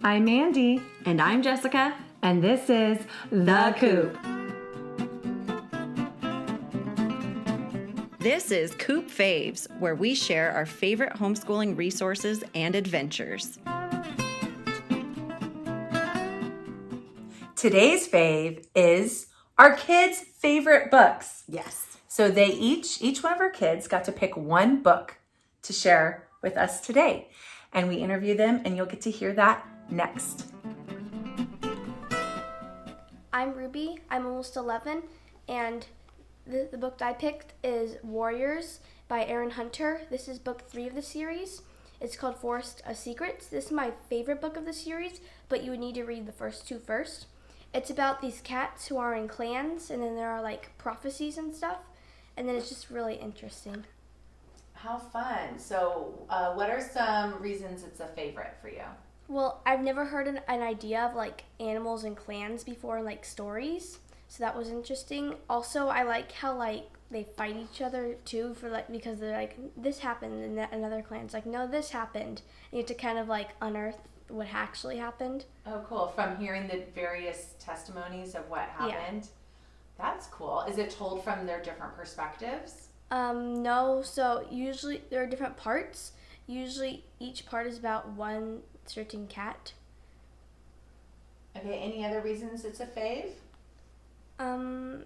I'm Mandy. And I'm Jessica. And this is The Coop. This is Coop Faves, where we share our favorite homeschooling resources and adventures. Today's fave is our kids' favorite books. Yes. So they each one of our kids got to pick one book to share with us today. And we interview them, and you'll get to hear that next. I'm Ruby. I'm almost 11, and the book that I picked is Warriors by Aaron Hunter. This is book 3 of the series. It's called Forest of Secrets. This is my favorite book of the series, but you would need to read the first 2 first. It's about these cats who are in clans, and then there are like prophecies and stuff, and then it's just really interesting. How fun. So what are some reasons it's a favorite for you? Well, I've never heard an idea of like animals and clans before in like stories, so that was interesting. Also, I like how like they fight each other too for like because they're like this happened and that another clan's like no this happened. And you have to kind of like unearth what actually happened. Oh, cool. From hearing the various testimonies of what happened. Yeah. That's cool. Is it told from their different perspectives? No. So usually there are different parts. Usually each part is about one certain cat. Okay, any other reasons it's a fave?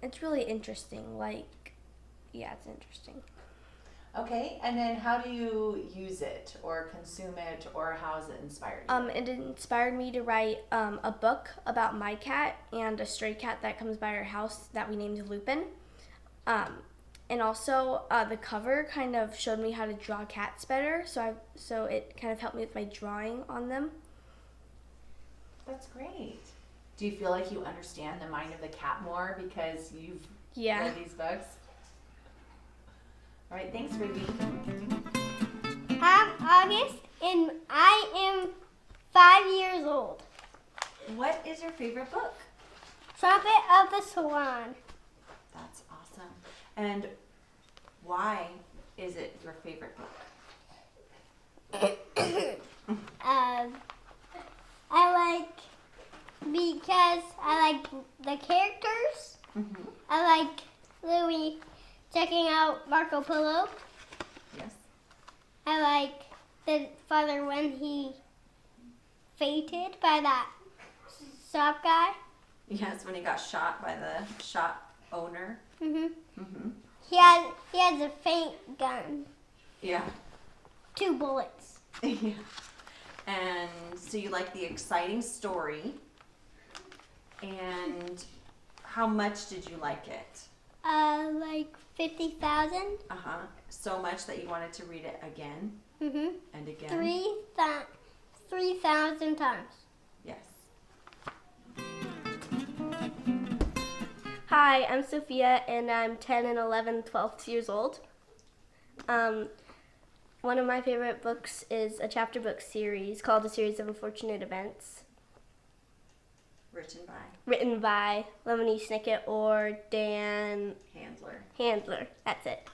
It's really interesting. Like, yeah, it's interesting. Okay, and then how do you use it or consume it, or how has it inspired you? It inspired me to write a book about my cat and a stray cat that comes by our house that we named Lupin. And also the cover kind of showed me how to draw cats better, so it kind of helped me with my drawing on them. That's great. Do you feel like you understand the mind of the cat more because you've read these books? All right, thanks, Ruby. I'm August, and I am 5 years old. What is your favorite book? Trumpet of the Swan. That's awesome. And why is it your favorite book? I like because I like the characters. Mm-hmm. I like Louis checking out Marco Polo. Yes. I like the father when he fainted by that shop guy. Yes, when he got shot by the shop owner. Mhm. Mm-hmm. He has a faint gun. Yeah. 2 bullets. Yeah. And so you like the exciting story. And how much did you like it? Like 50,000. Uh-huh. So much that you wanted to read it again Mhm. and again. 3,000 times. Yes. Hi, I'm Sophia, and I'm 10 and 11, 12 years old. One of my favorite books is a chapter book series called A Series of Unfortunate Events. Written by Lemony Snicket or Dan Handler. That's it.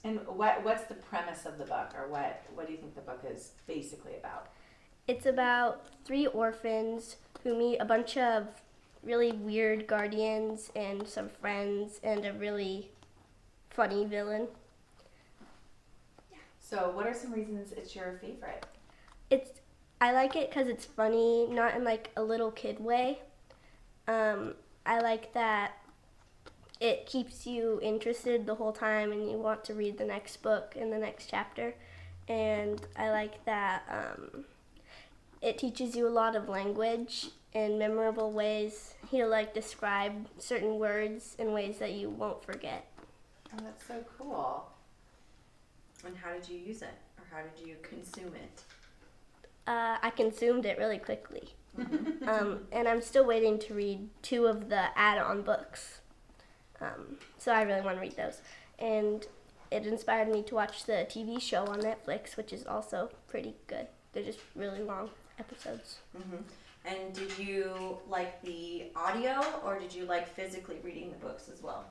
And what's the premise of the book, or what do you think the book is basically about? It's about 3 orphans who meet a bunch of really weird guardians and some friends and a really funny villain. So what are some reasons it's your favorite? I like it because it's funny, not in like a little kid way. I like that it keeps you interested the whole time and you want to read the next book and the next chapter. And I like that it teaches you a lot of language in memorable ways. He'll like describe certain words in ways that you won't forget. Oh, that's so cool. And how did you use it? Or how did you consume it? I consumed it really quickly. Mm-hmm. And I'm still waiting to read 2 of the add-on books. So I really want to read those. And it inspired me to watch the TV show on Netflix, which is also pretty good. They're just really long episodes. Mm-hmm. And did you like the audio, or did you like physically reading the books as well?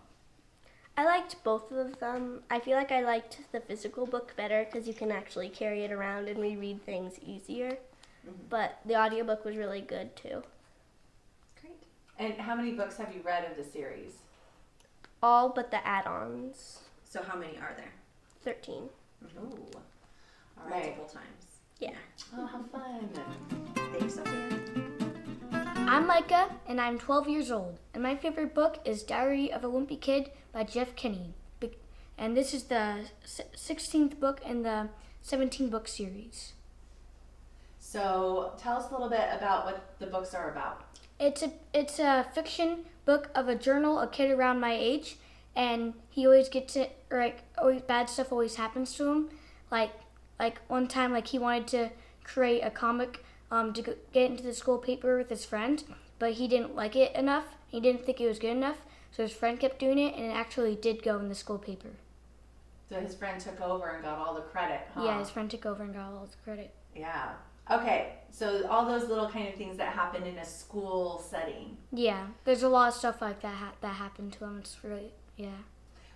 I liked both of them. I feel like I liked the physical book better because you can actually carry it around and reread things easier. but the audiobook was really good too. Great. And how many books have you read of the series? All but the add-ons. So how many are there? 13. Ooh. All right. Multiple times. Yeah. Oh, how fun. Thanks, Sophia. I'm Micah, and I'm 12 years old, and my favorite book is Diary of a Wimpy Kid by Jeff Kinney. And this is the 16th book in the 17-book series. So tell us a little bit about what the books are about. It's a fiction book of a journal, a kid around my age, and he always gets it, always bad stuff always happens to him. Like one time, like he wanted to create a comic to get into the school paper with his friend, but he didn't like it enough. He didn't think it was good enough, so his friend kept doing it, and it actually did go in the school paper. So his friend took over and got all the credit, huh? Yeah, his friend took over and got all the credit. Yeah. Okay, so all those little kind of things that happen in a school setting. Yeah, there's a lot of stuff like that that happened to him. It's really, yeah.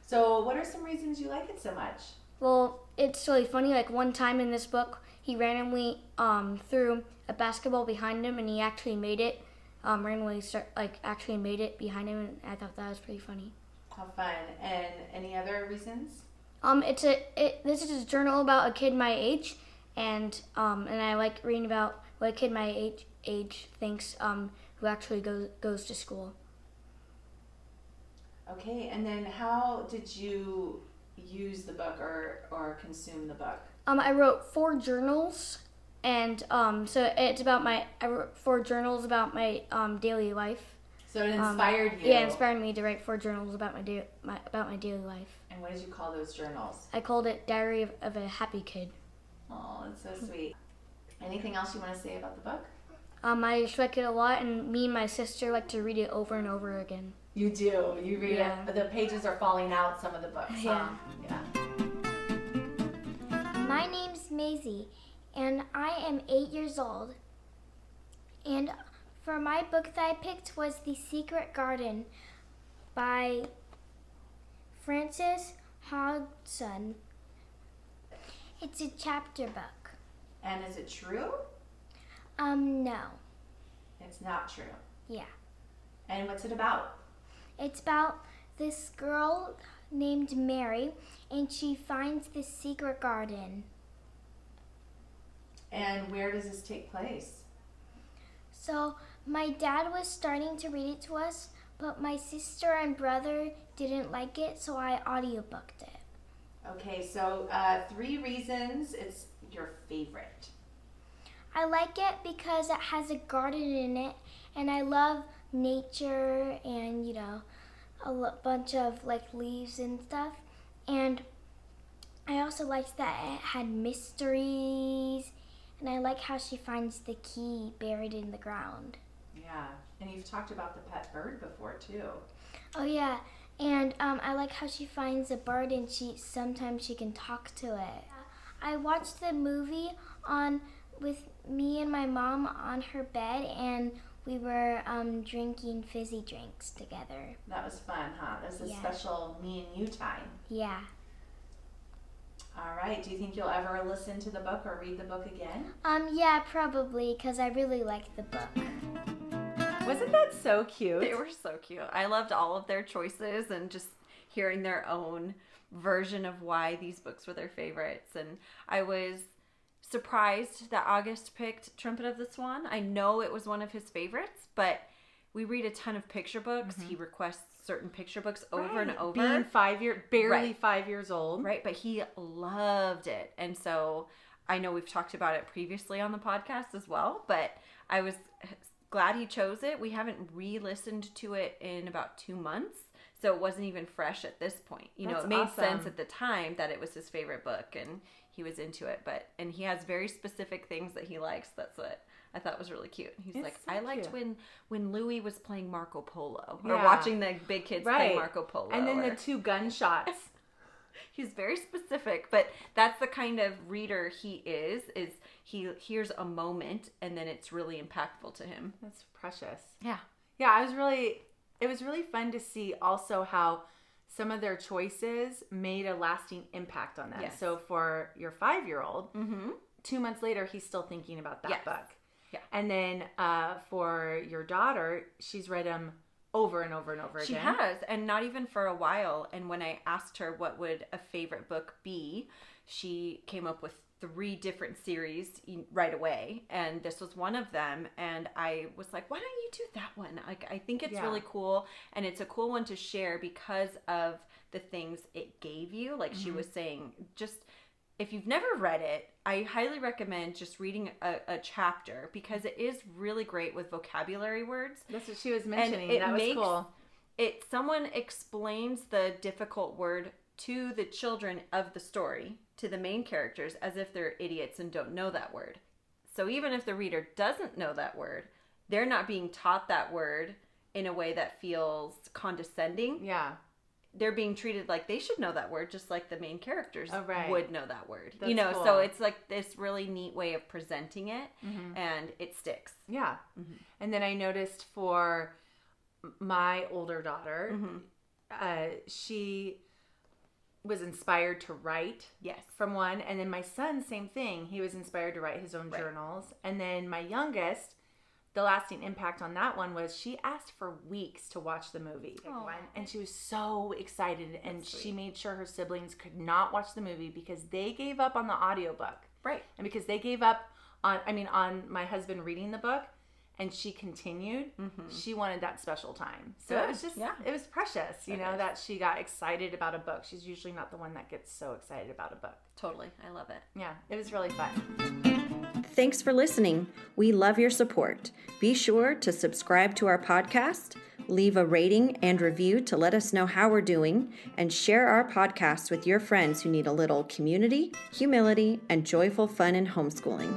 So what are some reasons you like it so much? Well, it's really funny. Like one time in this book, he randomly threw a basketball behind him, and he actually made it. Actually made it behind him, and I thought that was pretty funny. How fun. And any other reasons? This is a journal about a kid my age, and I like reading about what a kid my age thinks who actually goes to school. Okay, and then how did you use the book or consume the book? I wrote 4 journals, and so it's about I wrote 4 journals about my daily life. So it inspired you. Yeah, it inspired me to write 4 journals about my daily life. And what did you call those journals? I called it Diary of a Happy Kid. Oh, that's so sweet. Anything else you want to say about the book? I just like it a lot, and me and my sister like to read it over and over again. You do. You read Yeah. it. But the pages are falling out, some of the books. Yeah. Huh? Yeah. My name's Maisie, and I am 8 years old. And for my book that I picked was The Secret Garden by Frances Hodgson. It's a chapter book. And is it true? No. It's not true. Yeah. And what's it about? It's about this girl named Mary, and she finds this secret garden. And where does this take place? So my dad was starting to read it to us, but my sister and brother didn't like it, so I audiobooked it. Okay, so 3 reasons it's your favorite. I like it because it has a garden in it, and I love nature and, a bunch of leaves and stuff. And I also liked that it had mysteries, and I like how she finds the key buried in the ground. Yeah, and you've talked about the pet bird before too. Oh yeah, and I like how she finds a bird and sometimes she can talk to it. I watched the movie with me and my mom on her bed, and we were drinking fizzy drinks together. That was fun, huh? That was a Yeah. special me and you time. Yeah. All right, do you think you'll ever listen to the book or read the book again? Yeah, probably, because I really like the book. Wasn't that so cute? They were so cute. I loved all of their choices and just hearing their own version of why these books were their favorites. And I was surprised that August picked Trumpet of the Swan. I know it was one of his favorites, but we read a ton of picture books. He requests certain picture books over and over. Being barely Right. 5 years old. Right, but he loved it. And so I know we've talked about it previously on the podcast as well, but I was glad he chose it. We haven't re-listened to it in about 2 months, so it wasn't even fresh at this point. That's It made awesome. sense at the time that it was his favorite book and he was into it, and he has very specific things that he likes. That's what I thought was really cute. He's It's like, so I liked cute. when Louis was playing Marco Polo or Yeah. watching the big kids play Right. Marco Polo. And then or- the 2 gunshots. He's very specific, but that's the kind of reader he is he hears a moment and then it's really impactful to him. That's precious. Yeah. Yeah, it was really fun to see also how some of their choices made a lasting impact on them. Yes. So for your 5-year-old, 2 months later, he's still thinking about that Yes. book. Yeah. And then for your daughter, she's read them over and over and over She again. has, and not even for a while. And when I asked her what would a favorite book be, she came up with 3 different series right away, and this was one of them. And I was like, why don't you do that one? Like, I think it's really cool, and it's a cool one to share because of the things it gave you. Like she was saying, just if you've never read it, I highly recommend just reading a chapter, because it is really great with vocabulary words. That's what she was mentioning. it That was makes cool. Someone explains the difficult word to the children of the story, to the main characters, as if they're idiots and don't know that word. So even if the reader doesn't know that word, they're not being taught that word in a way that feels condescending. Yeah. They're being treated like they should know that word, just like the main characters would know that word. That's cool. So it's like this really neat way of presenting it, and it sticks. Yeah. And then I noticed for my older daughter, she was inspired to write Yes. from one. And then my son, same thing. He was inspired to write his own journals. And then my youngest, the lasting impact on that one was she asked for weeks to watch the movie. And she was so excited. And she made sure her siblings could not watch the movie because they gave up on the audiobook. Right. And because they gave up on my husband reading the book, and she continued, she wanted that special time. So Good. it was just, Yeah. it was precious, you know, that she got excited about a book. She's usually not the one that gets so excited about a book. Totally. I love it. Yeah, it was really fun. Thanks for listening. We love your support. Be sure to subscribe to our podcast, leave a rating and review to let us know how we're doing, and share our podcast with your friends who need a little community, humility, and joyful fun in homeschooling.